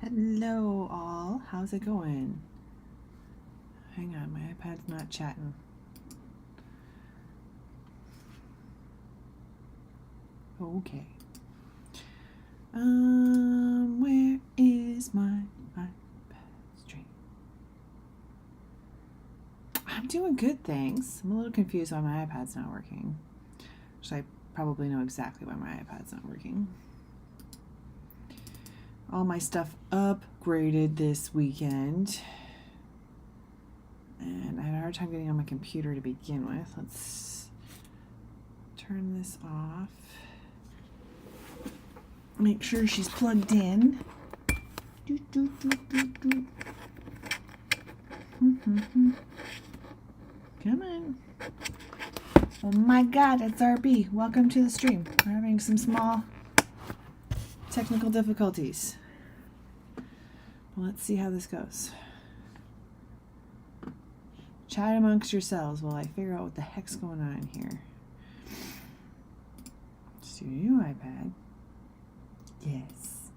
Hello all, how's it going? Hang on, my iPad's not chatting. Okay. Where is my iPad stream? I'm doing good, thanks. I'm a little confused why my iPad's not working. So I probably know exactly why my iPad's not working. All my stuff upgraded this weekend. And I had a hard time getting on my computer to begin with. Let's turn this off. Make sure she's plugged in. Come on. Oh my god, it's RB. Welcome to the stream. We're having some small technical difficulties. Well, let's see how this goes. Chat amongst yourselves while I figure out what the heck's going on here. Studio iPad. Yes.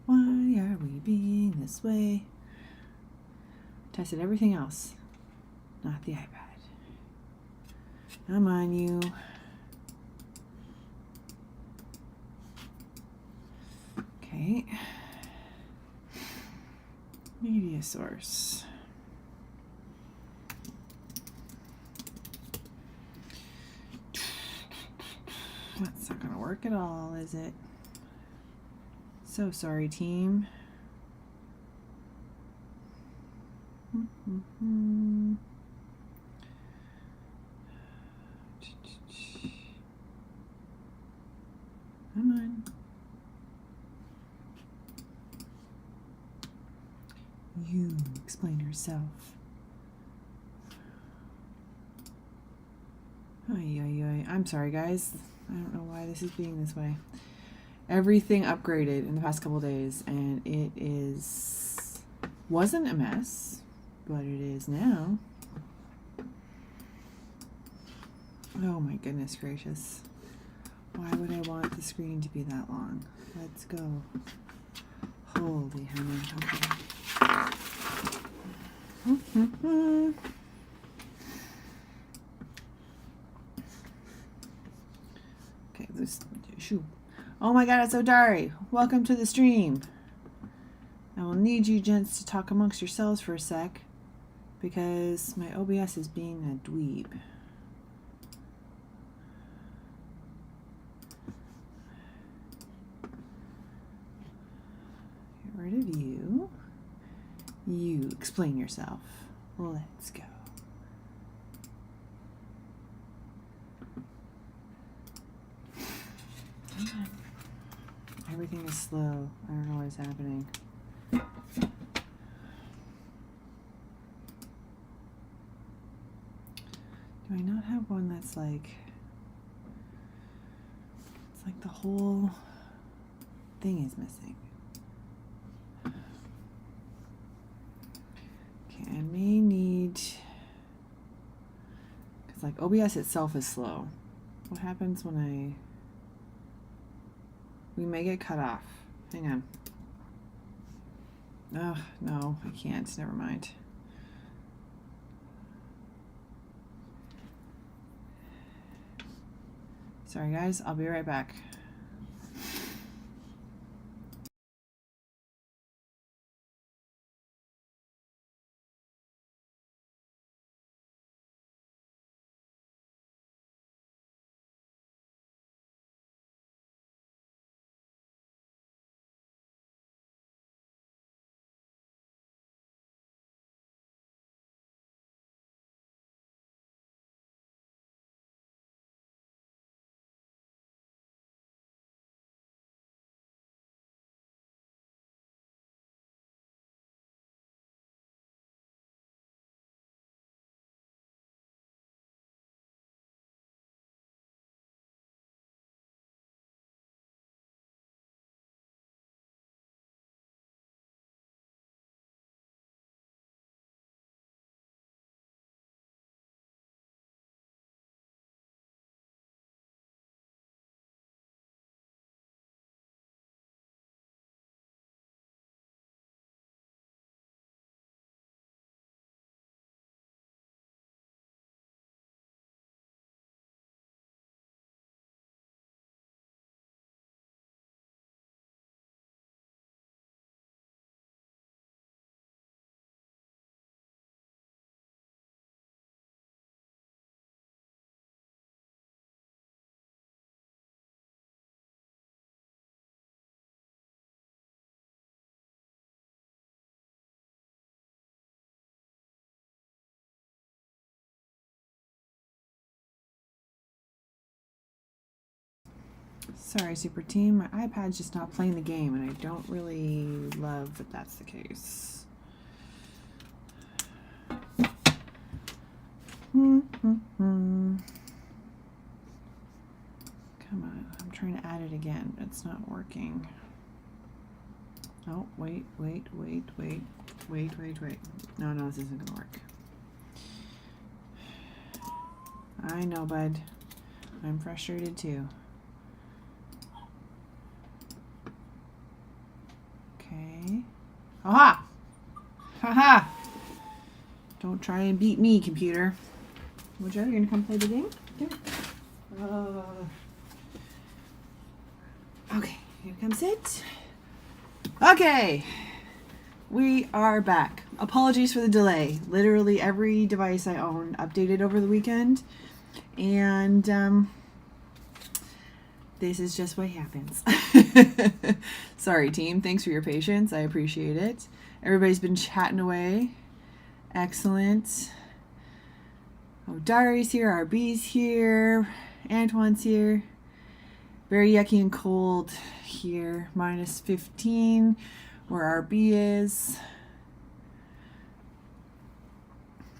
Why are we being this way? Tested everything else, not the iPad. I'm on you. Okay. Media source. That's not gonna work at all, is it? So sorry, team. Come on. You explain yourself. I'm sorry, guys. I don't know why this is being this way. Everything upgraded in the past couple days, and it wasn't a mess, but it is now. Oh my goodness gracious. Why would I want the screen to be that long? Let's go. Holy honey. Okay. Okay, this shoot. Oh my god, it's Odari. Welcome to the stream. I will need you gents to talk amongst yourselves for a sec because my OBS is being a dweeb. Get rid of you. You explain yourself. Let's go. Everything is slow. I don't know what is happening. Do I not have one that's like, it's like the whole thing is missing. Okay, I may need, because like OBS itself is slow. What happens when we may get cut off. Hang on. Oh, no, I can't. Never mind. Sorry, guys. I'll be right back. Sorry, Super Team. My iPad's just not playing the game, and I don't really love that that's the case. Come on. I'm trying to add it again. It's not working. Oh, wait. No, this isn't going to work. I know, bud. I'm frustrated too. Okay. Aha! Haha! Don't try and beat me, computer. Well, Joe, you're gonna come play the game? Yeah. Okay, here comes it. Okay, we are back. Apologies for the delay. Literally every device I own updated over the weekend, and this is just what happens. Sorry, team. Thanks for your patience. I appreciate it. Everybody's been chatting away. Excellent. Oh, Dari's here. RB's here. Antoine's here. Very yucky and cold here. Minus 15 where RB is.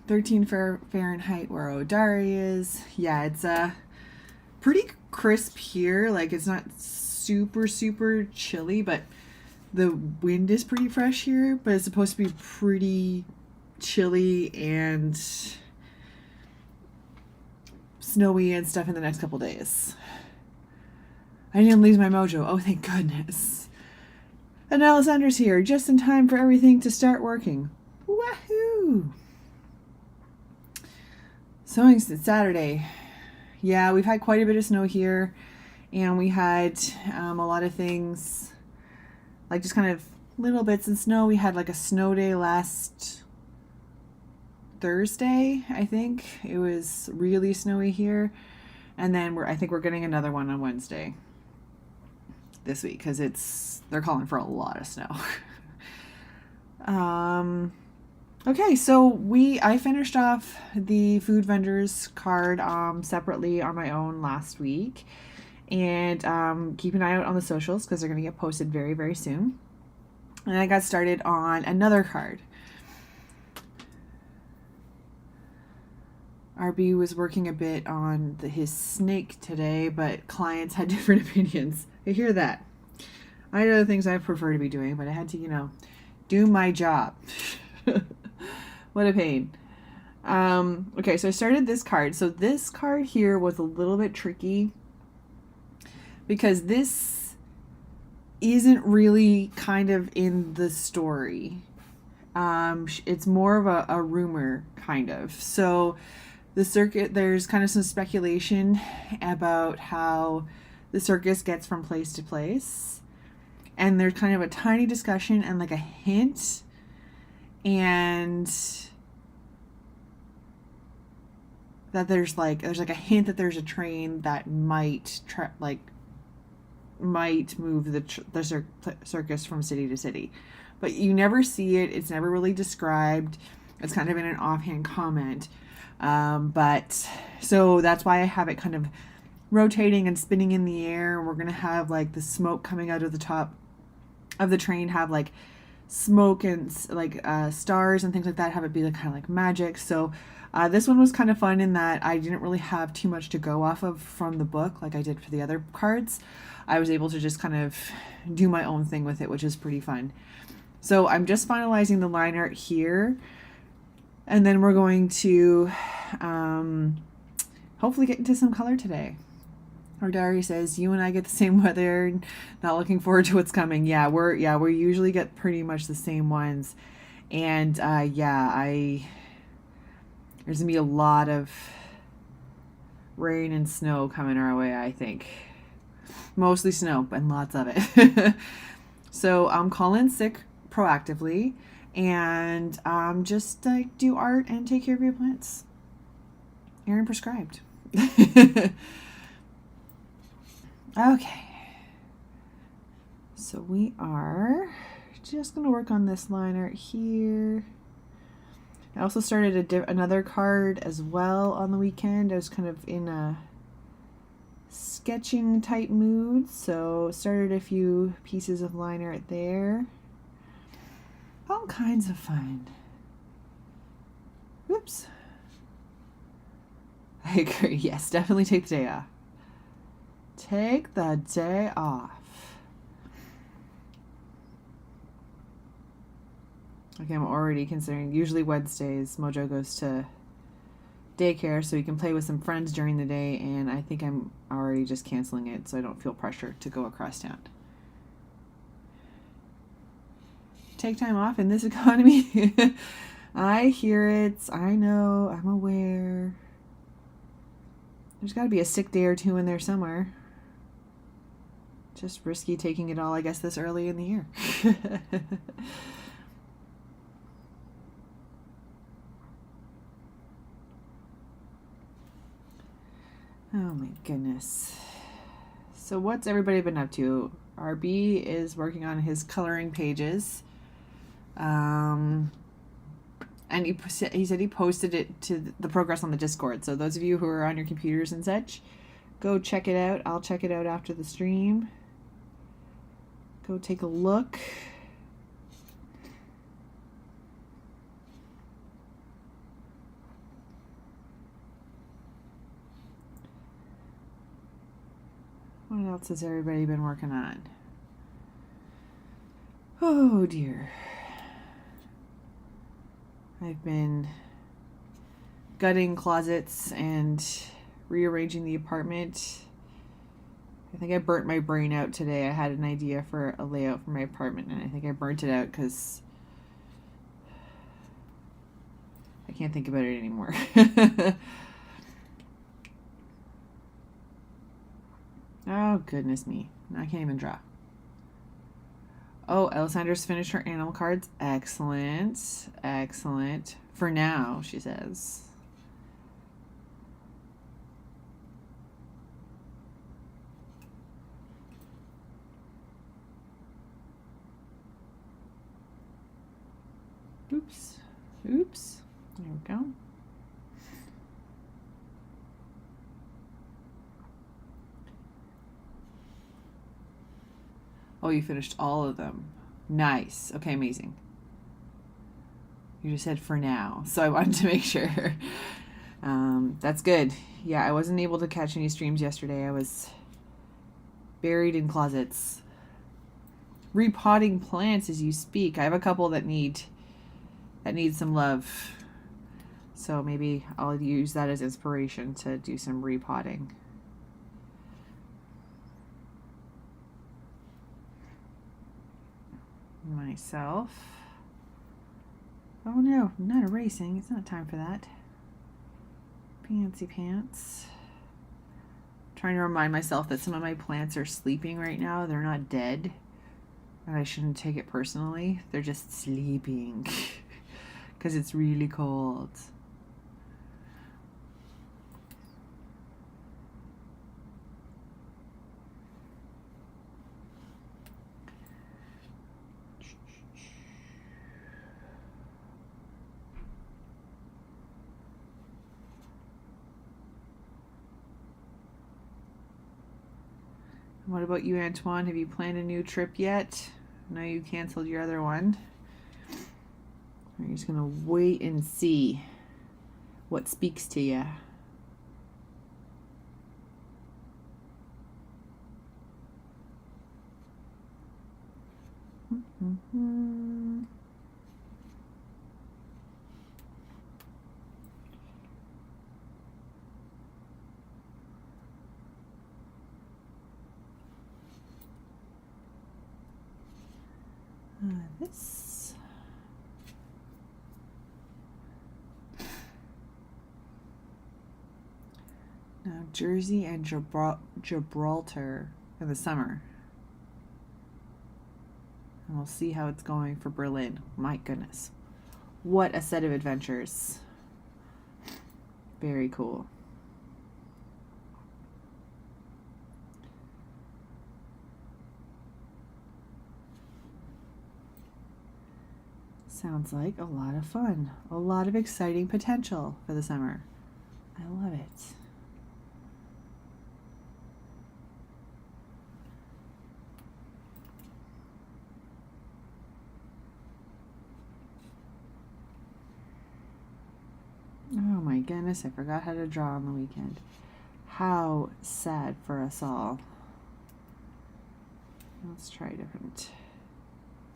13 Fahrenheit where Odari is. Yeah, it's pretty crisp here. Like, it's not super chilly, but the wind is pretty fresh here. But it's supposed to be pretty chilly and snowy and stuff in the next couple days. I didn't lose my mojo. Oh, thank goodness. And Alessandra's here just in time for everything to start working. Wahoo! Sewing Saturday. Yeah, we've had quite a bit of snow here, and we had a lot of things, like just kind of little bits of snow. We had like a snow day last Thursday, I think. It was really snowy here, and then I think we're getting another one on Wednesday this week because they're calling for a lot of snow. Okay, so I finished off the food vendors card separately on my own last week, and keep an eye out on the socials because they're going to get posted very, very soon. And I got started on another card. RB was working a bit on his snake today, but clients had different opinions. I hear that. I had other things I prefer to be doing, but I had to, do my job. What a pain. Okay, so I started this card. So this card here was a little bit tricky because this isn't really kind of in the story. It's more of a rumor, kind of. So the circuit, there's kind of some speculation about how the circus gets from place to place. And there's kind of a tiny discussion and like a hint. And that there's like a hint that there's a train that might move the circus from city to city, but you never see it. It's never really described. It's kind of in an offhand comment, but so that's why I have it kind of rotating and spinning in the air. We're gonna have like the smoke coming out of the top of the train, have like smoke and like stars and things like that, have it be like kind of like magic. So this one was kind of fun in that I didn't really have too much to go off of from the book like I did for the other cards. I was able to just kind of do my own thing with it, which is pretty fun. So I'm just finalizing the line art here, and then we're going to hopefully get into some color today. Our diary says, you and I get the same weather, not looking forward to what's coming. Yeah, we usually get pretty much the same ones. And there's gonna be a lot of rain and snow coming our way, I think. Mostly snow, and lots of it. So I'm calling sick proactively, and just do art and take care of your plants. Aaron prescribed. Okay, so we are just going to work on this line art here. I also started another card as well on the weekend. I was kind of in a sketching type mood. So started a few pieces of line art there. All kinds of fun. Whoops. I agree. Yes, definitely take the day off. Take the day off. Okay, I'm already considering, usually Wednesdays, Mojo goes to daycare so he can play with some friends during the day, and I think I'm already just canceling it so I don't feel pressure to go across town. Take time off in this economy? I hear it. I know. I'm aware. There's got to be a sick day or two in there somewhere. Just risky taking it all, I guess, this early in the year. Oh my goodness. So what's everybody been up to? RB is working on his coloring pages. And he said he posted it to the progress on the Discord. So those of you who are on your computers and such, go check it out. I'll check it out after the stream. Go take a look. What else has everybody been working on? Oh dear. I've been gutting closets and rearranging the apartment. I think I burnt my brain out today. I had an idea for a layout for my apartment, and I think I burnt it out because I can't think about it anymore. Oh, goodness me. I can't even draw. Oh, Alessandra's finished her animal cards. Excellent. Excellent. For now, she says. Oops. Oops. There we go. Oh, you finished all of them. Nice. Okay, amazing. You just said for now, so I wanted to make sure. That's good. Yeah, I wasn't able to catch any streams yesterday. I was buried in closets. Repotting plants as you speak. I have a couple that need some love. So maybe I'll use that as inspiration to do some repotting. Myself. Oh no, I'm not erasing. It's not time for that. Pantsy pants. Trying to remind myself that some of my plants are sleeping right now. They're not dead. And I shouldn't take it personally. They're just sleeping. Because it's really cold. What about you, Antoine? Have you planned a new trip yet? I know you canceled your other one. Or you're just going to wait and see what speaks to you. Mm-hmm. This. Now, Jersey and Gibraltar in the summer. And we'll see how it's going for Berlin. My goodness. What a set of adventures. Very cool. Sounds like a lot of fun. A lot of exciting potential for the summer. I love it. goodness, I forgot how to draw on the weekend. How sad for us all. Let's try a different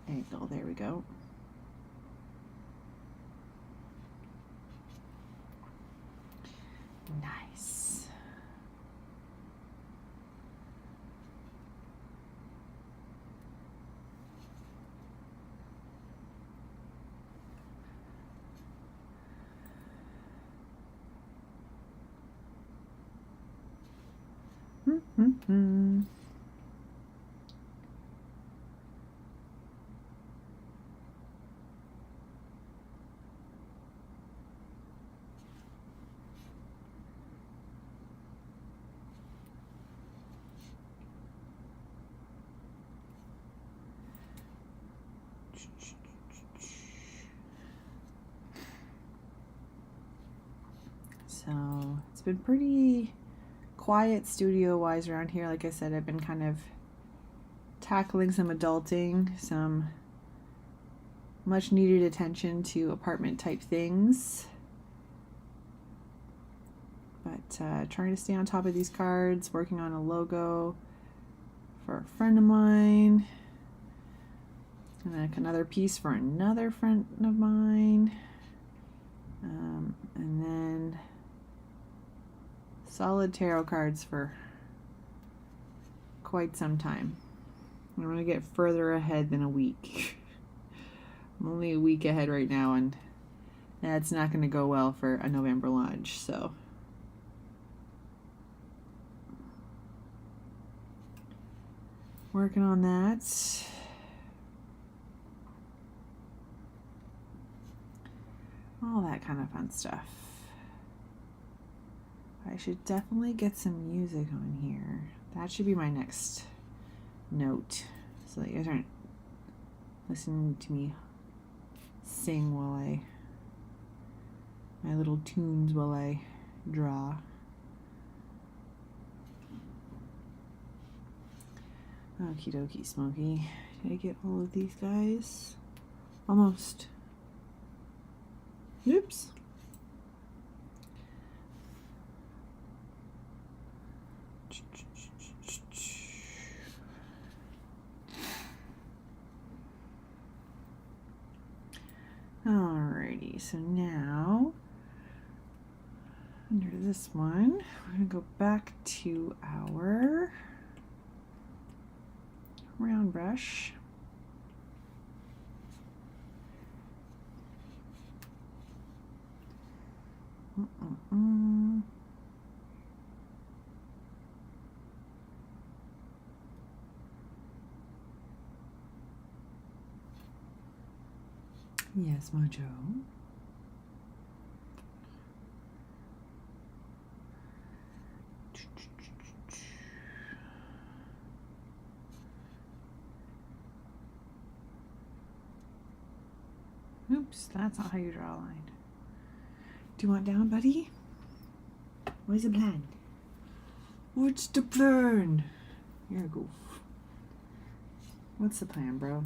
angle. There we go. Nice. Mm-hmm. So it's been pretty quiet studio-wise around here. Like I said, I've been kind of tackling some adulting, some much needed attention to apartment type things. But trying to stay on top of these cards, working on a logo for a friend of mine. And then another piece for another friend of mine. And then solid tarot cards for quite some time. I'm going to get further ahead than a week. I'm only a week ahead right now, and that's not going to go well for a November launch, so. Working on that. All that kind of fun stuff. I should definitely get some music on here. That should be my next note, so that you guys aren't listening to me sing while my little tunes while I draw. Okie dokie, Smokey. Did I get all of these guys? Almost. Oops. Alrighty, so now under this one, we're going to go back to our round brush. Yes, Mojo. Oops, that's not how you draw a line. Do you want down, buddy? What's the plan? What's the plan? You're a goof. What's the plan, bro?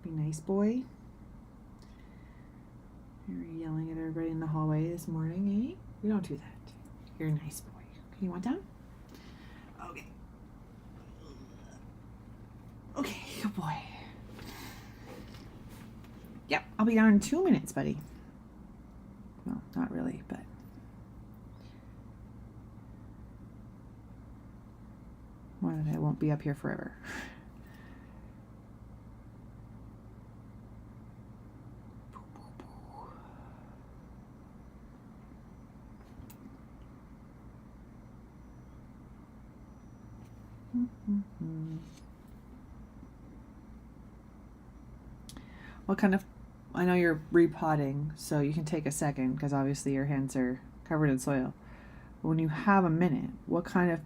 Be nice, boy. You were yelling at everybody in the hallway this morning, eh? We don't do that. You're a nice boy. Okay, you want down? Okay. Okay, good boy. Yep, I'll be down in 2 minutes, buddy. Well, not really, but. More than I won't be up here forever. What kind of, I know you're repotting, so you can take a second because obviously your hands are covered in soil. But when you have a minute, what kind of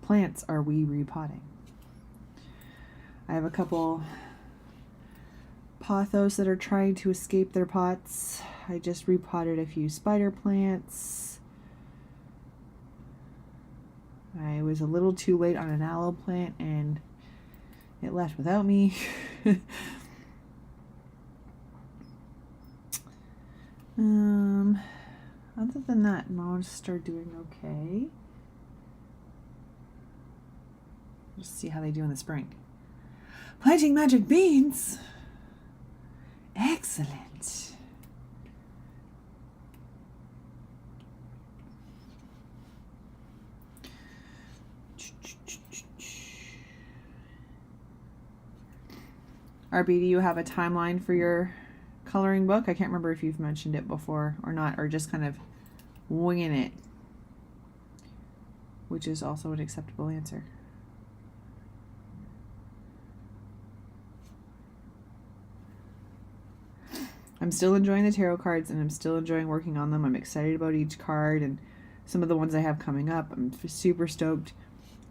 plants are we repotting? I have a couple pothos that are trying to escape their pots. I just repotted a few spider plants. I was a little too late on an aloe plant and it left without me. Other than that, most are doing okay. Just see how they do in the spring. Planting magic beans. Excellent. RB, do you have a timeline for your coloring book? I can't remember if you've mentioned it before or not, or just kind of winging it, which is also an acceptable answer. I'm still enjoying the tarot cards, and I'm still enjoying working on them. I'm excited about each card and some of the ones I have coming up. I'm super stoked,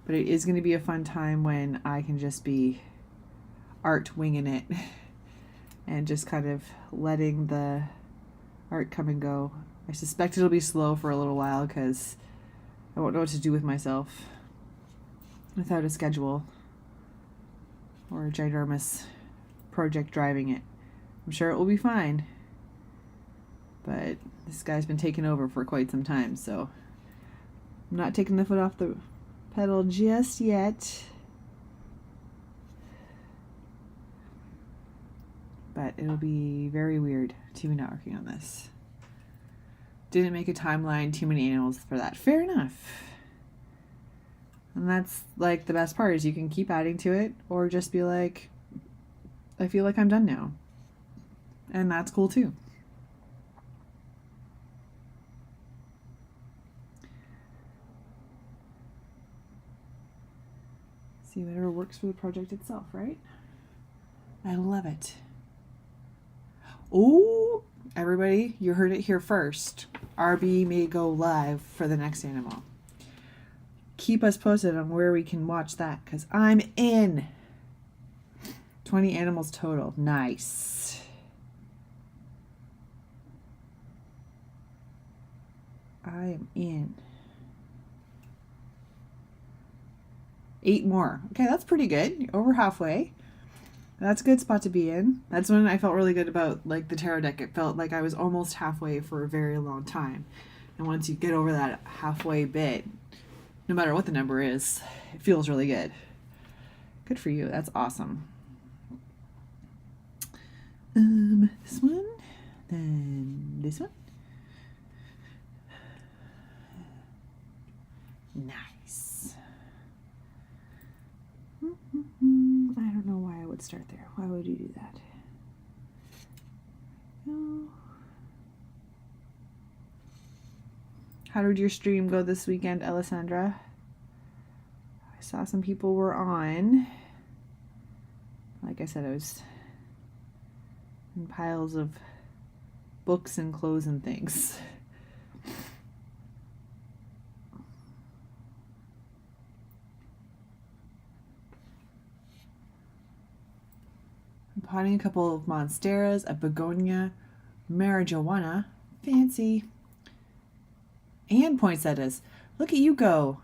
but it is going to be a fun time when I can just be art winging it and just kind of letting the art come and go. I suspect it'll be slow for a little while because I won't know what to do with myself without a schedule or a ginormous project driving it. I'm sure it will be fine, but this guy's been taking over for quite some time, so I'm not taking the foot off the pedal just yet. But it'll be very weird to be not working on this. Didn't make a timeline, too many animals for that. Fair enough. And that's like the best part is you can keep adding to it or just be like, I feel like I'm done now. And that's cool too. See whatever works for the project itself, right? I love it. Oh, everybody, you heard it here first. RB may go live for the next animal. Keep us posted on where we can watch that, because I'm in. 20 animals total. Nice. I am in. 8 more. Okay, that's pretty good. Over halfway. That's a good spot to be in. That's when I felt really good about like the tarot deck. It felt like I was almost halfway for a very long time. And once you get over that halfway bit, no matter what the number is, it feels really good. Good for you. That's awesome. This one, then this one. Nice. I don't know why I would start there. Why would you do that? No. How did your stream go this weekend, Alessandra? I saw some people were on. Like I said, I was in piles of books and clothes and things. I'm potting a couple of monsteras, a begonia, marijuana, fancy, and poinsettias. Look at you go.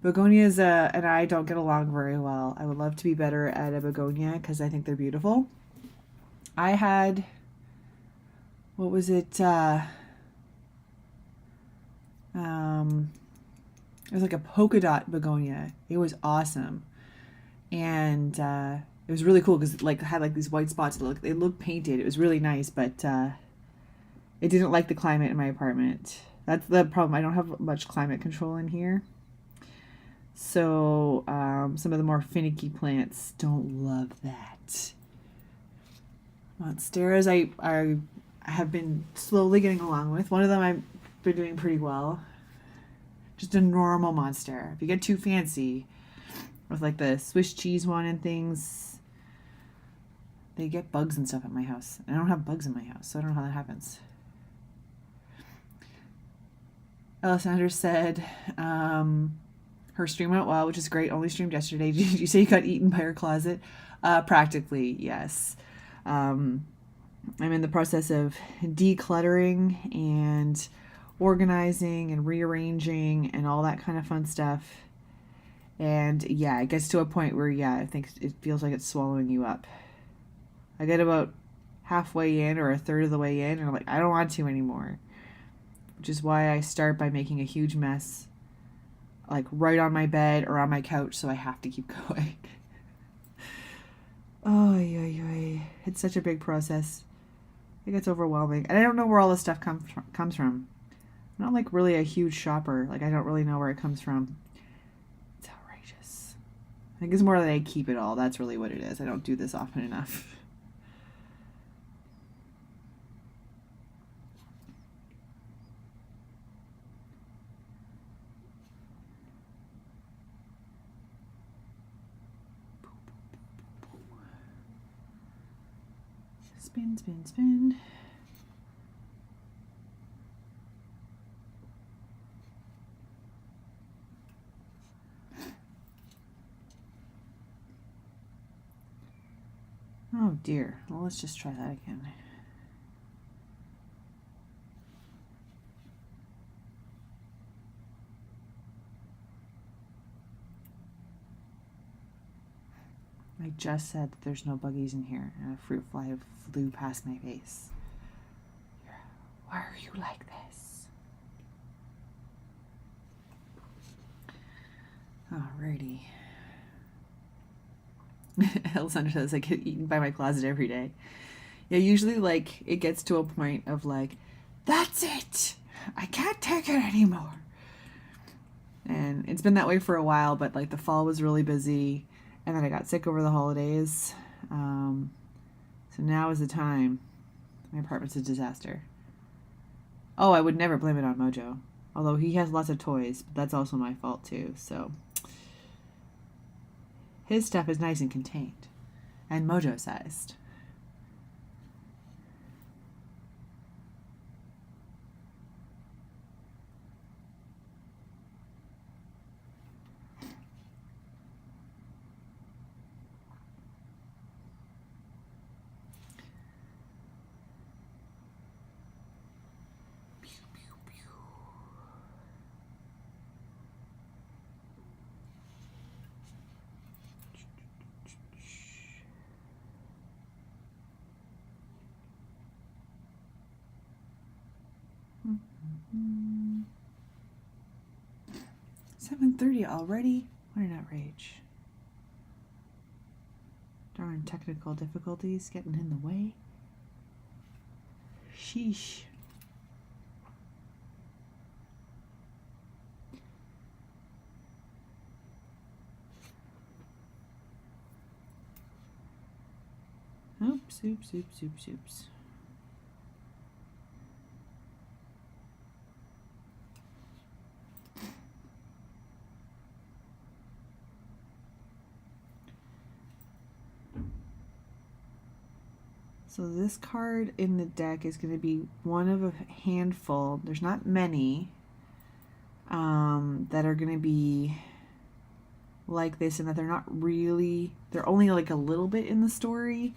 Begonias and I don't get along very well. I would love to be better at a begonia because I think they're beautiful. I had, what was it? It was like a polka dot begonia. It was awesome. And it was really cool because it had like these white spots. It looked painted. It was really nice, but it didn't like the climate in my apartment. That's the problem. I don't have much climate control in here. So some of the more finicky plants don't love that. Monsteras I have been slowly getting along with. One of them I've been doing pretty well. Just a normal monstera. If you get too fancy with like the Swiss cheese one and things, they get bugs and stuff at my house. I don't have bugs in my house, so I don't know how that happens. Alessandra said her stream went well, which is great. Only streamed yesterday. Did you say you got eaten by her closet? Practically, yes. I'm in the process of decluttering and organizing and rearranging and all that kind of fun stuff. And yeah, it gets to a point where, yeah, I think it feels like it's swallowing you up. I get about halfway in or a third of the way in, and I'm like, I don't want to anymore. Which is why I start by making a huge mess, like right on my bed or on my couch, so I have to keep going. Oh, it's such a big process. It gets overwhelming, and I don't know where all this stuff comes from. I'm not like really a huge shopper. Like, I don't really know where it comes from. It's outrageous. I think it's more that I keep it all. That's really what it is. I don't do this often enough. Spin, spin, spin. Oh dear. Well, let's just try that again. I just said that there's no buggies in here, and a fruit fly flew past my face. Why are you like this? Alrighty. Alessandra says I get eaten by my closet every day. Yeah, usually like it gets to a point of like, that's it! I can't take it anymore. And it's been that way for a while, but like the fall was really busy. And then I got sick over the holidays. So now is the time. My apartment's a disaster. Oh, I would never blame it on Mojo. Although he has lots of toys, but that's also my fault too. So his stuff is nice and contained. And Mojo sized. Mm-hmm. 7:30 already? What an outrage. Darn technical difficulties getting in the way. Sheesh. Oops. So this card in the deck is going to be one of a handful. There's not many that are going to be like this, and that they're not really, they're only like a little bit in the story,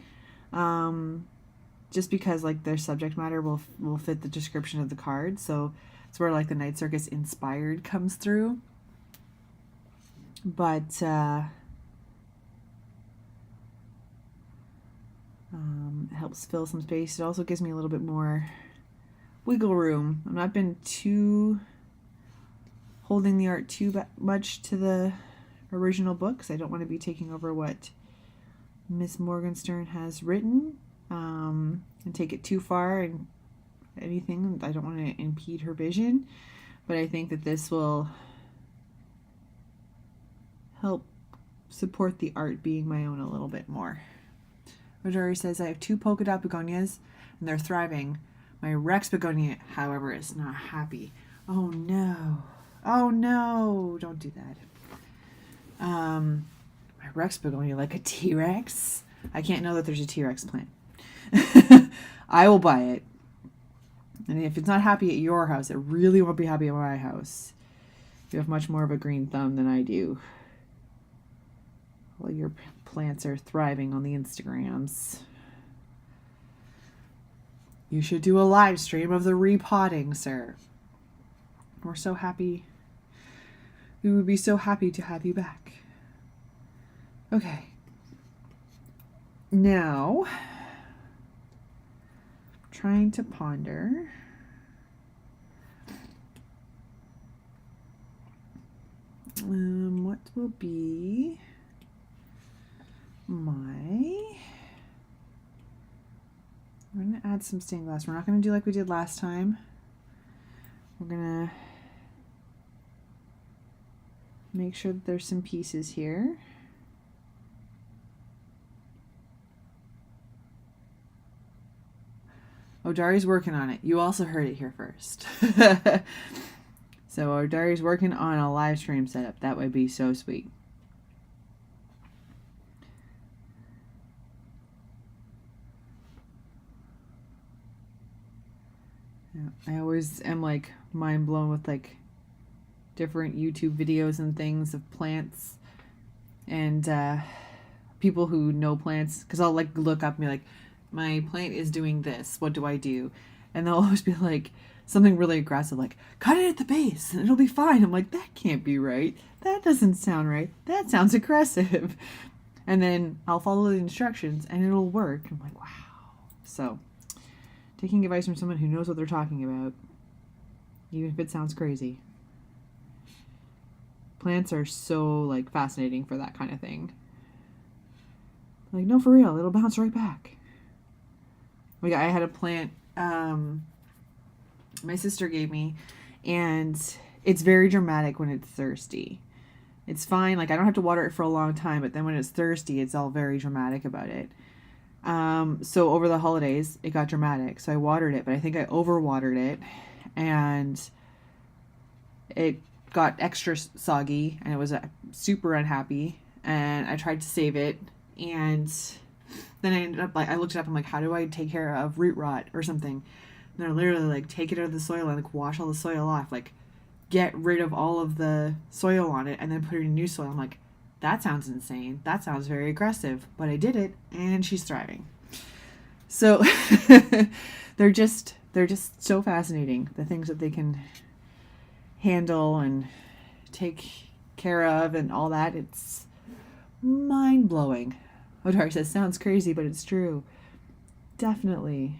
just because like their subject matter will fit the description of the card. So it's where like the Night Circus inspired comes through. But it helps fill some space. It also gives me a little bit more wiggle room. I've not been too holding the art too much to the original books. I don't want to be taking over what Miss Morgenstern has written, and take it too far and anything. I don't want to impede her vision, but I think that this will help support the art being my own a little bit more. Rogeri says, I have 2 polka dot begonias and they're thriving. My Rex begonia, however, is not happy. Oh no. Oh no. Don't do that. My Rex begonia, like a T-Rex. I can't know that there's a T-Rex plant. I will buy it. And if it's not happy at your house, it really won't be happy at my house. You have much more of a green thumb than I do. Well, your plants are thriving on the Instagrams. You should do a live stream of the repotting, sir. We're so happy. We would be so happy to have you back. Okay. Now, trying to ponder. What will be my... We're going to add some stained glass. We're not going to do like we did last time. We're going to make sure that there's some pieces here. Oh, Dari's working on it. You also heard it here first. So our Dari's working on a live stream setup. That would be so sweet. Yeah, I always am like mind blown with like different YouTube videos and things of plants and people who know plants, because I'll like look up and be like, my plant is doing this, what do I do? And they'll always be like something really aggressive, like cut it at the base and it'll be fine. I'm like, that can't be right, that doesn't sound right, that sounds aggressive. And then I'll follow the instructions and it'll work. I'm like, wow. So taking advice from someone who knows what they're talking about, even if it sounds crazy. Plants are so like fascinating for that kind of thing. Like, no, for real, it'll bounce right back. Like, I had a plant my sister gave me, and it's very dramatic when it's thirsty. It's fine, like I don't have to water it for a long time, but then when it's thirsty, it's all very dramatic about it. So over the holidays, it got dramatic. So I watered it, but I think I overwatered it, and it got extra soggy, and it was super unhappy. And I tried to save it, and then I ended up like, I looked it up. I'm like, how do I take care of root rot or something? And they're literally like, take it out of the soil and like wash all the soil off, like get rid of all of the soil on it, and then put it in new soil. I'm like, that sounds insane. That sounds very aggressive. But I did it, and she's thriving. So they're just so fascinating, the things that they can handle and take care of and all that. It's mind-blowing. Odar says, sounds crazy, but it's true. Definitely.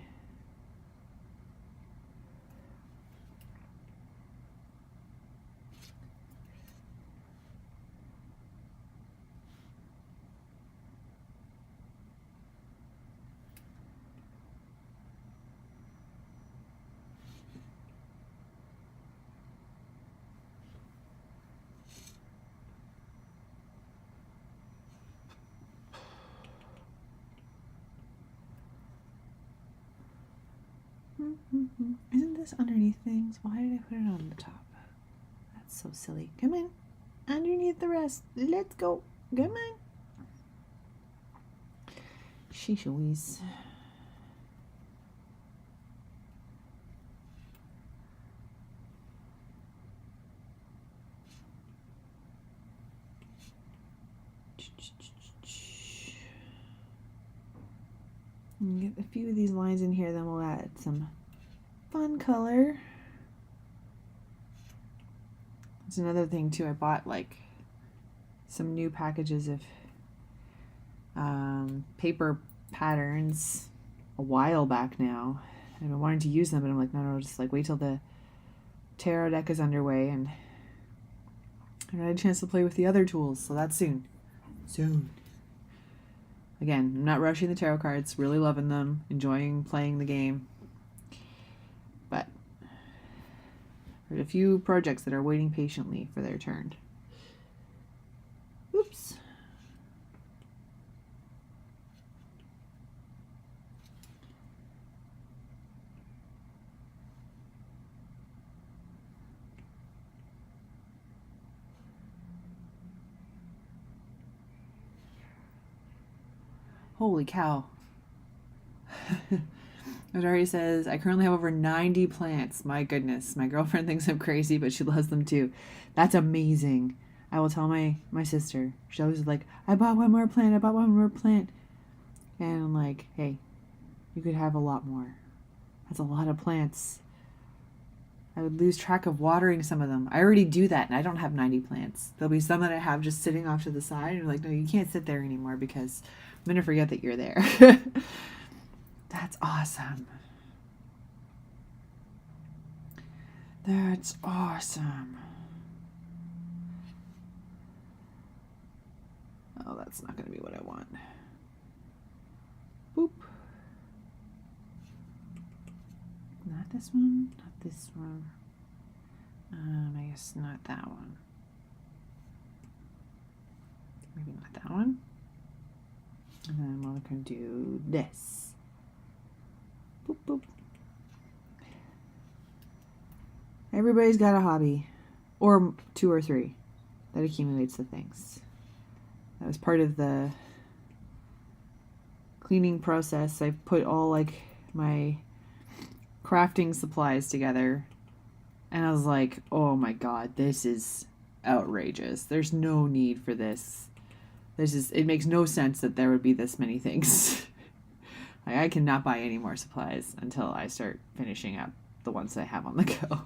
Isn't this underneath things? Why did I put it on the top? That's so silly. Come on. Underneath the rest. Let's go. Come on. Sheesh Hues. Get a few of these lines in here, then we'll add some fun color. That's another thing too. I bought like some new packages of paper patterns a while back now. I've been wanting to use them, but I'm like, no, just like wait till the tarot deck is underway, and I had a chance to play with the other tools, so that's soon. Again, I'm not rushing the tarot cards, really loving them, enjoying playing the game. But there's a few projects that are waiting patiently for their turn. Oops. Holy cow. Adari says, I currently have over 90 plants. My goodness. My girlfriend thinks I'm crazy, but she loves them too. That's amazing. I will tell my sister. She's always like, I bought one more plant. I bought one more plant. And I'm like, hey, you could have a lot more. That's a lot of plants. I would lose track of watering some of them. I already do that, and I don't have 90 plants. There'll be some that I have just sitting off to the side. And you're like, no, you can't sit there anymore because I'm going to forget that you're there. That's awesome. That's awesome. Oh, that's not going to be what I want. Boop. Not this one, not this one. I guess not that one. Maybe not that one. And then we're going to do this. Boop, boop. Everybody's got a hobby, or 2 or 3, that accumulates the things. That was part of the cleaning process. I've put all like my crafting supplies together, and I was like, oh my god, this is outrageous. There's no need for this. It makes no sense that there would be this many things. I cannot buy any more supplies until I start finishing up the ones I have on the go.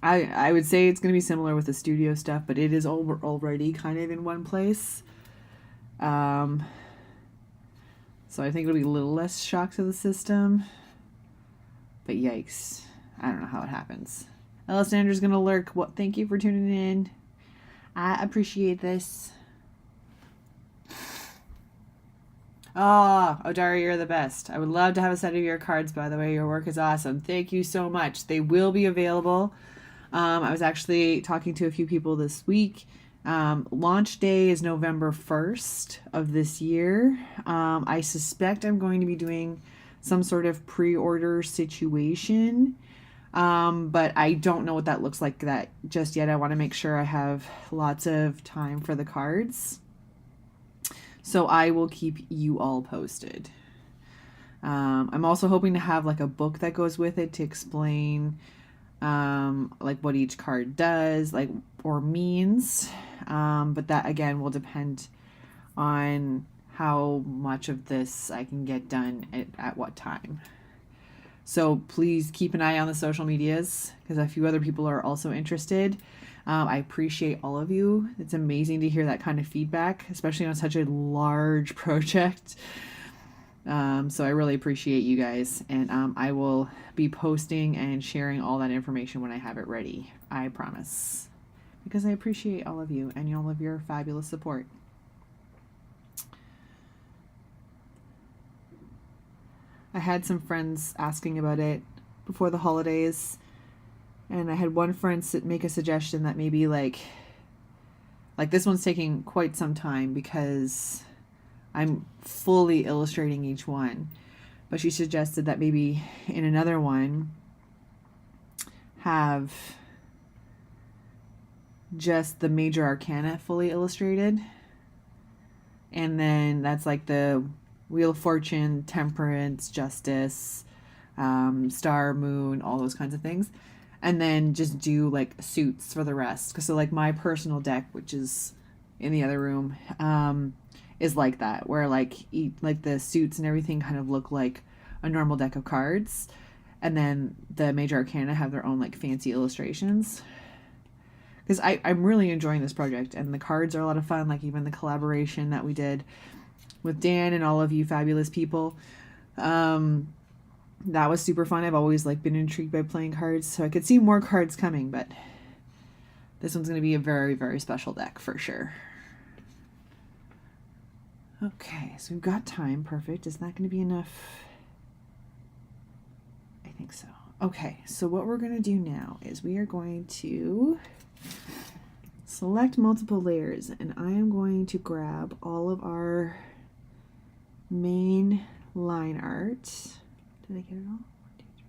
I would say it's going to be similar with the studio stuff, but it is already kind of in one place. So I think it'll be a little less shock to the system. But yikes. I don't know how it happens. Alessandra's going to lurk. Thank you for tuning in. I appreciate this. Oh, Odari, you're the best. I would love to have a set of your cards, by the way. Your work is awesome. Thank you so much. They will be available. I was actually talking to a few people this week. Launch day is November 1st of this year. I suspect I'm going to be doing some sort of pre-order situation. But I don't know what that looks like that just yet. I want to make sure I have lots of time for the cards. So I will keep you all posted. I'm also hoping to have like a book that goes with it to explain like what each card does, like, or means. But that again will depend on how much of this I can get done at what time. So please keep an eye on the social medias because a few other people are also interested. I appreciate all of you. It's amazing to hear that kind of feedback, especially on such a large project. So I really appreciate you guys, and I will be posting and sharing all that information when I have it ready. I promise, because I appreciate all of you and all of your fabulous support. I had some friends asking about it before the holidays, and I had one friend make a suggestion that maybe like this one's taking quite some time because I'm fully illustrating each one. But she suggested that maybe in another one have just the major arcana fully illustrated. And then that's like the Wheel of Fortune, Temperance, Justice, Star, Moon, all those kinds of things. And then just do like suits for the rest. Because so like my personal deck, which is in the other room, is like that, where like the suits and everything kind of look like a normal deck of cards, and then the major arcana have their own like fancy illustrations. Because I'm really enjoying this project, and the cards are a lot of fun, like even the collaboration that we did with Dan and all of you fabulous people. That was super fun. I've always like been intrigued by playing cards, so I could see more cards coming, but this one's going to be a very, very special deck for sure. Okay, so we've got time. Perfect. Is that going to be enough? I think so. Okay, so what we're going to do now is we are going to select multiple layers, and I am going to grab all of our main line art. Did I get it all? 1, 2, 3.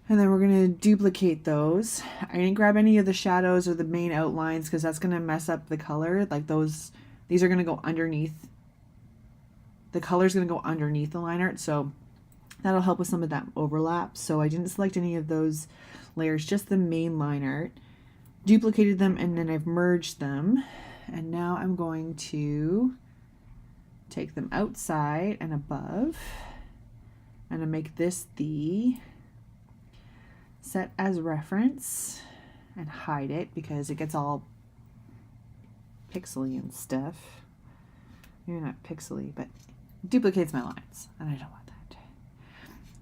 And then we're going to duplicate those. I didn't grab any of the shadows or the main outlines because that's going to mess up the color. Like these are going to go underneath. The color's going to go underneath the line art, so that'll help with some of that overlap. So I didn't select any of those layers, just the main line art. Duplicated them, and then I've merged them. And now I'm going to take them outside and above. I'm going to make this the set as reference and hide it because it gets all pixely and stuff. Maybe not pixely, but duplicates my lines, and I don't want that.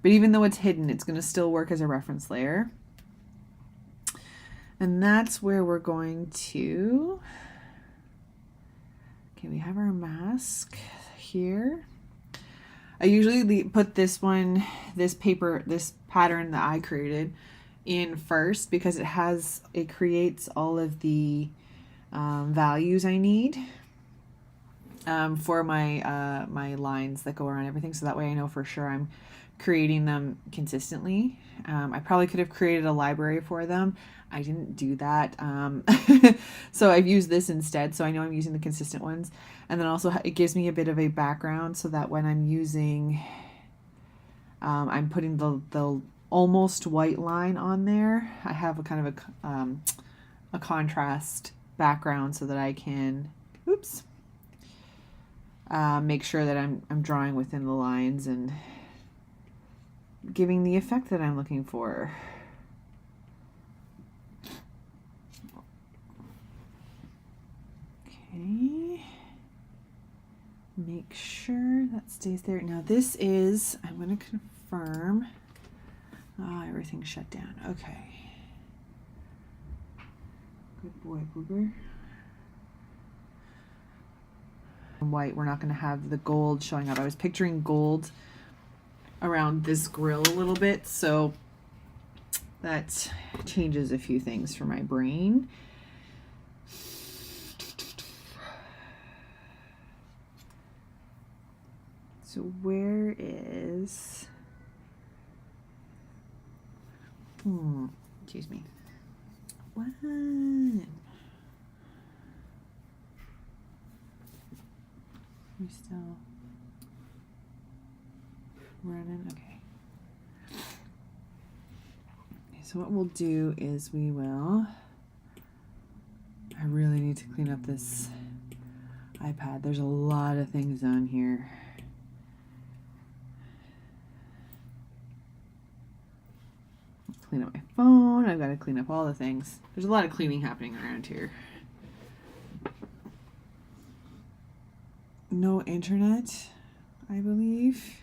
But even though it's hidden, it's going to still work as a reference layer. And that's where we're going to, okay, we have our mask here. I usually put this one, this pattern that I created in first because it creates all of the values I need for my my lines that go around everything. So that way I know for sure I'm creating them consistently. I probably could have created a library for them. I didn't do that. So I've used this instead. So I know I'm using the consistent ones. And then also it gives me a bit of a background so that when I'm using, I'm putting the almost white line on there. I have a kind of a contrast background so that I can, oops, make sure that I'm drawing within the lines and giving the effect that I'm looking for. Okay. Make sure that stays there. Now this is, I'm going to confirm. Oh, everything's shut down. Okay. Good boy, Booger. White, we're not going to have the gold showing up. I was picturing gold around this grill a little bit, so that changes a few things for my brain. So where is, excuse me. What? We still running? Okay. So what we'll do is we will, I really need to clean up this iPad. There's a lot of things on here. Clean up my phone. I've got to clean up all the things. There's a lot of cleaning happening around here. No internet, I believe.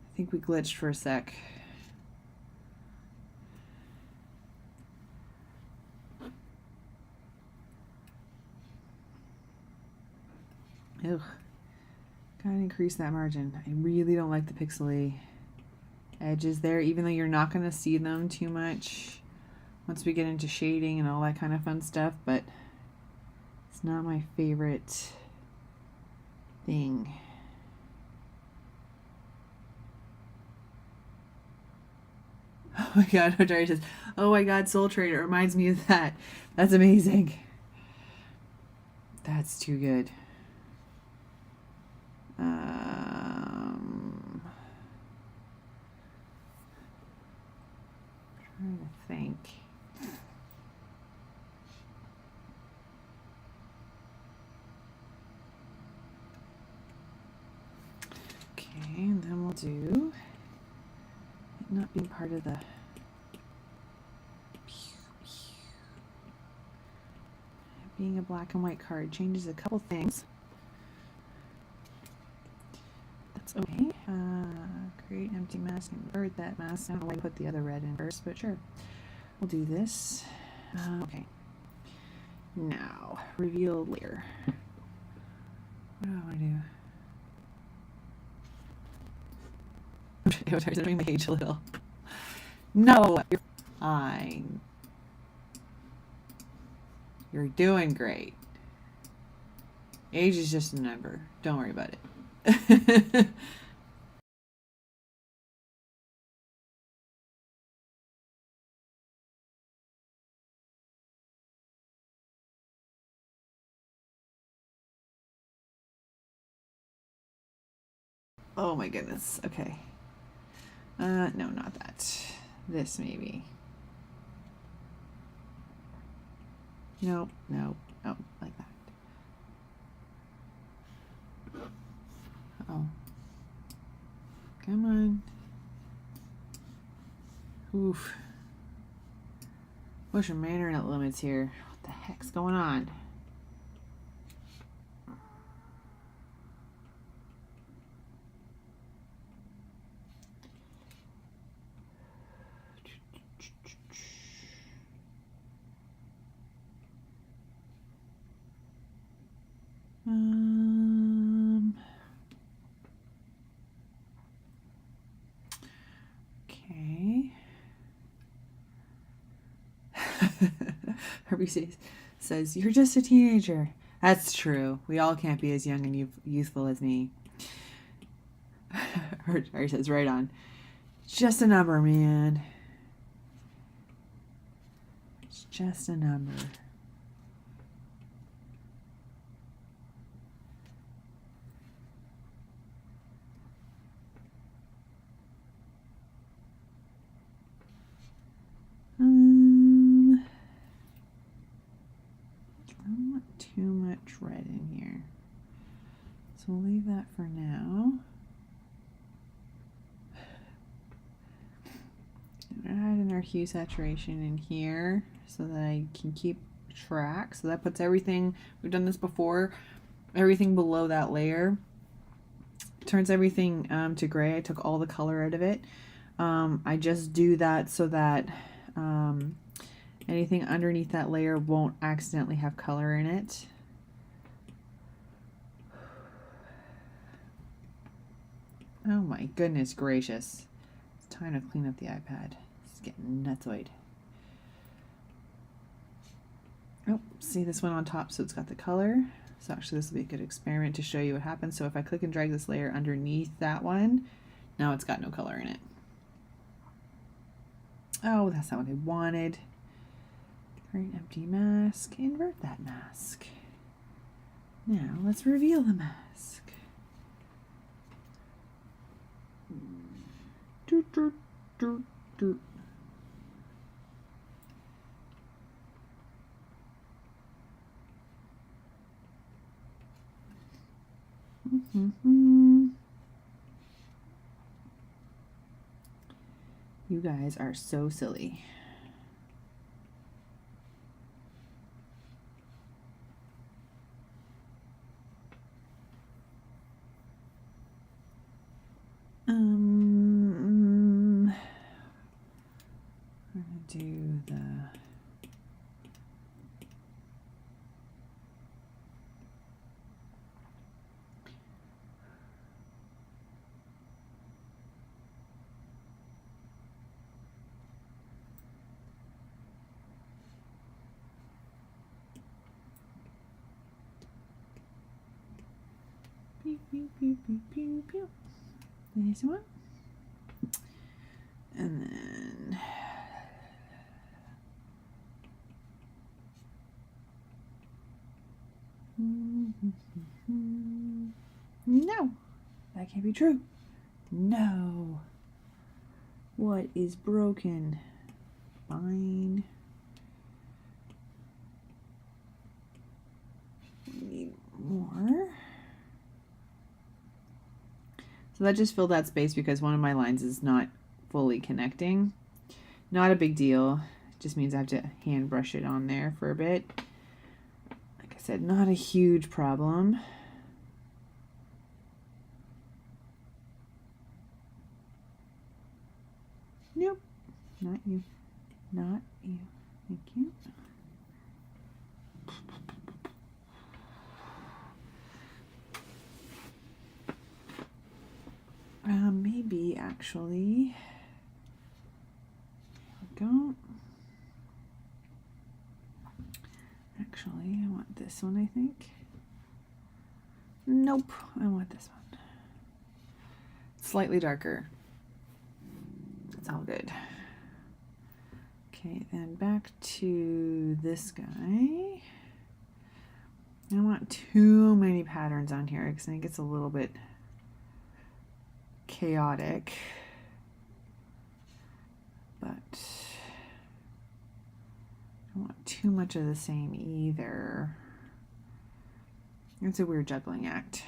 I think we glitched for a sec. Ugh. Gotta increase that margin. I really don't like the pixely edges there, even though you're not gonna see them too much once we get into shading and all that kind of fun stuff, but it's not my favorite thing. Oh my god, Ojari says, oh my god, Soul Trader, it reminds me of that. That's amazing. That's too good. Trying to think. Okay, and then we'll do it not being part of the being a black and white card changes a couple things. That's okay. Create empty mask, invert that mask. I don't know why I put the other red in first, but sure. We'll do this. Okay. Now, reveal layer. What do I want to do? I'm doing my age a little. No, you're fine. You're doing great. Age is just a number. Don't worry about it. Oh my goodness. Okay. No, not that. This maybe. Nope, nope, nope, like that. Uh-oh. Come on. Oof. Pushing my internet limits here. What the heck's going on? Herbie says, "You're just a teenager." That's true. We all can't be as young and youthful as me. Harry says, "Right on. Just a number, man. It's just a number." I don't want too much red in here, so we'll leave that for now. Add in our hue saturation in here so that I can keep track. So that puts everything, we've done this before, everything below that layer. Turns everything to gray. I took all the color out of it. I just do that so that anything underneath that layer won't accidentally have color in it. Oh my goodness gracious. It's time to clean up the iPad. It's getting nutsoid. Oh, see this one on top, so it's got the color. So actually this will be a good experiment to show you what happens. So if I click and drag this layer underneath that one, now it's got no color in it. Oh, that's not what I wanted. Create an empty mask, invert that mask. Now let's reveal the mask. Doot, doot, doot, doot. You guys are so silly. We're gonna do the pew, pew, pew, pew, pew, pew. This one. And then no, that can't be true. No. What is broken? Fine. Need more. So that just filled that space because one of my lines is not fully connecting. Not a big deal. It just means I have to hand brush it on there for a bit. Like I said, not a huge problem. Nope. Not you. Not you. Thank you. Maybe actually. There we go. Actually, I want this one, I think. Nope, I want this one. Slightly darker. It's all good. Okay, then back to this guy. I don't want too many patterns on here because I think it's a little bit chaotic. But I don't want too much of the same either. It's a weird juggling act.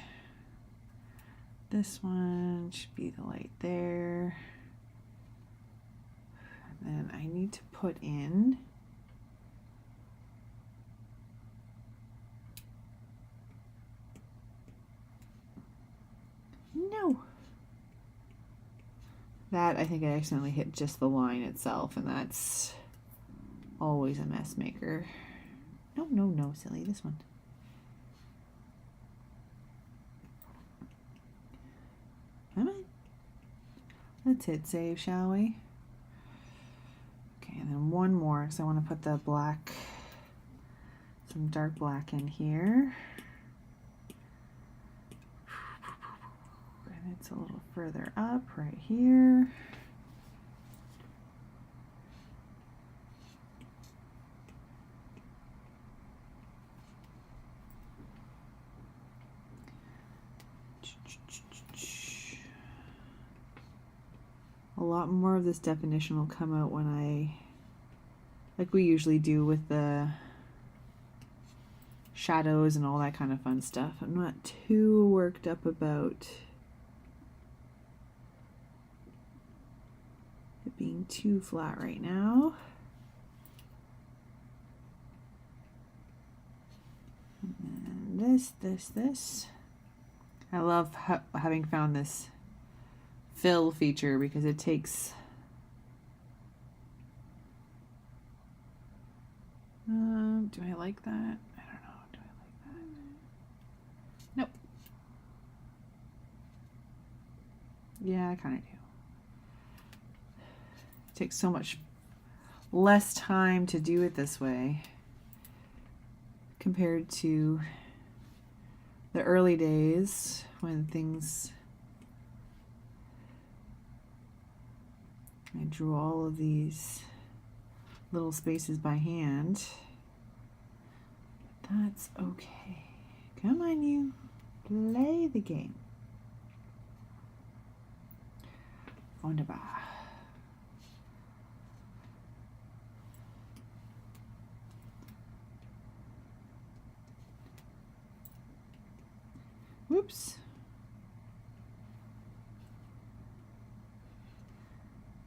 This one should be the light there. And then I need to put in no. That I think I accidentally hit just the line itself, and that's always a mess maker. No, no, no, silly, this one. Come on. Let's hit save, shall we? Okay, and then one more, because I want to put the black some dark black in here. And it's a little further up right here. A lot more of this definition will come out when like we usually do with the shadows and all that kind of fun stuff. I'm not too worked up about it being too flat right now. And then this. I love having found this fill feature because it takes do I like that? I don't know. Do I like that? Nope. Yeah, I kind of do. It takes so much less time to do it this way compared to the early days when I drew all of these little spaces by hand. That's okay. Come on, you. Play the game. Wunderbar. Whoops.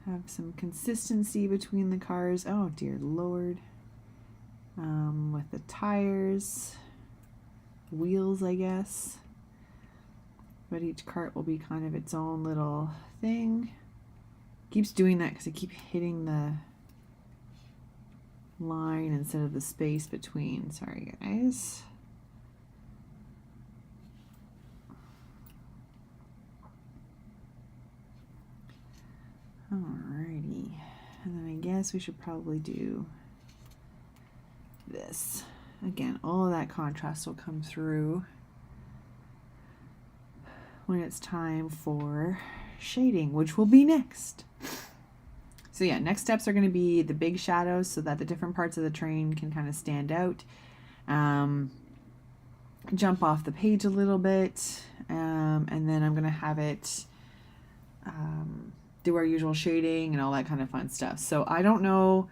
Have some consistency between the cars. Oh dear Lord. With the tires, wheels, I guess. But each cart will be kind of its own little thing. Keeps doing that because I keep hitting the line instead of the space between. Sorry, guys. Alrighty. And then I guess we should probably do this. Again, all of that contrast will come through when it's time for shading, which will be next. So yeah, next steps are going to be the big shadows so that the different parts of the train can kind of stand out. Jump off the page a little bit, and then I'm going to have it do our usual shading and all that kind of fun stuff. So I don't know.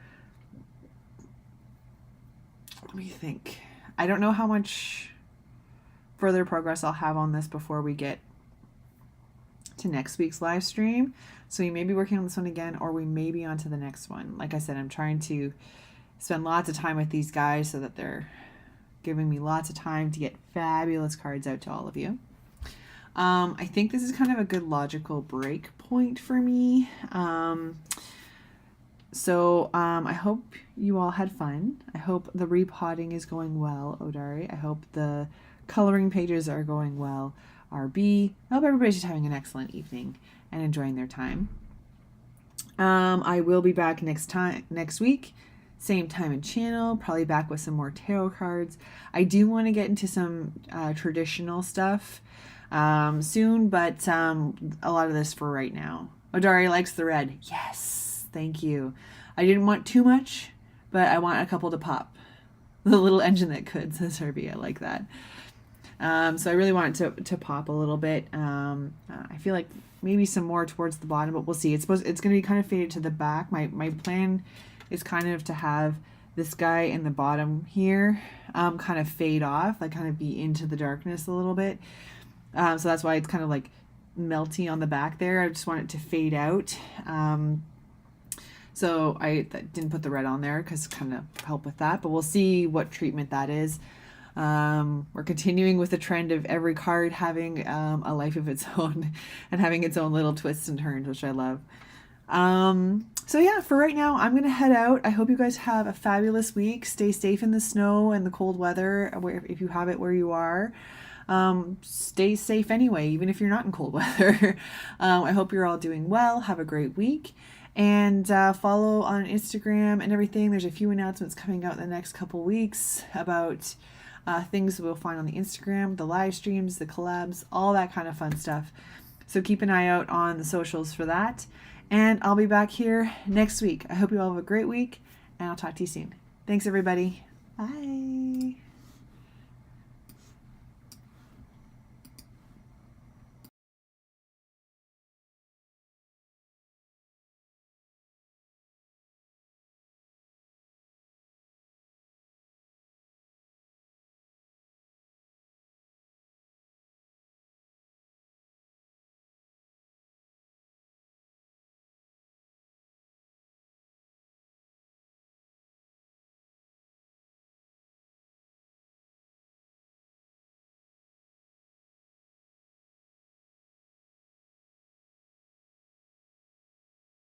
Let me think. I don't know how much further progress I'll have on this before we get to next week's live stream. So we may be working on this one again, or we may be on to the next one. Like I said, I'm trying to spend lots of time with these guys so that they're giving me lots of time to get fabulous cards out to all of you. I think this is kind of a good logical break point for me. So I hope you all had fun. I hope the repotting is going well, Odari. I hope the coloring pages are going well, RB. I hope everybody's just having an excellent evening and enjoying their time. I will be back next week, same time and channel, probably back with some more tarot cards. I do want to get into some traditional stuff soon, but a lot of this for right now. Odari likes the red. Yes, thank you. I didn't want too much, but I want a couple to pop. The little engine that could, says Herbie. I like that. So I really want it to pop a little bit. I feel like maybe some more towards the bottom, but we'll see. It's going to be kind of faded to the back. My plan is kind of to have this guy in the bottom here kind of fade off, like kind of be into the darkness a little bit. So that's why it's kind of like melty on the back there. I just want it to fade out. So I didn't put the red on there because kind of help with that, but we'll see what treatment that is. We're continuing with the trend of every card having a life of its own and having its own little twists and turns, which I love. So yeah, for right now, I'm going to head out. I hope you guys have a fabulous week. Stay safe in the snow and the cold weather, if you have it where you are. Stay safe anyway, even if you're not in cold weather. I hope you're all doing well. Have a great week. And follow on Instagram and everything. There's a few announcements coming out in the next couple weeks about things we'll find on the Instagram, the live streams, the collabs, all that kind of fun stuff. So keep an eye out on the socials for that. And I'll be back here next week. I hope you all have a great week, and I'll talk to you soon. Thanks, everybody. Bye.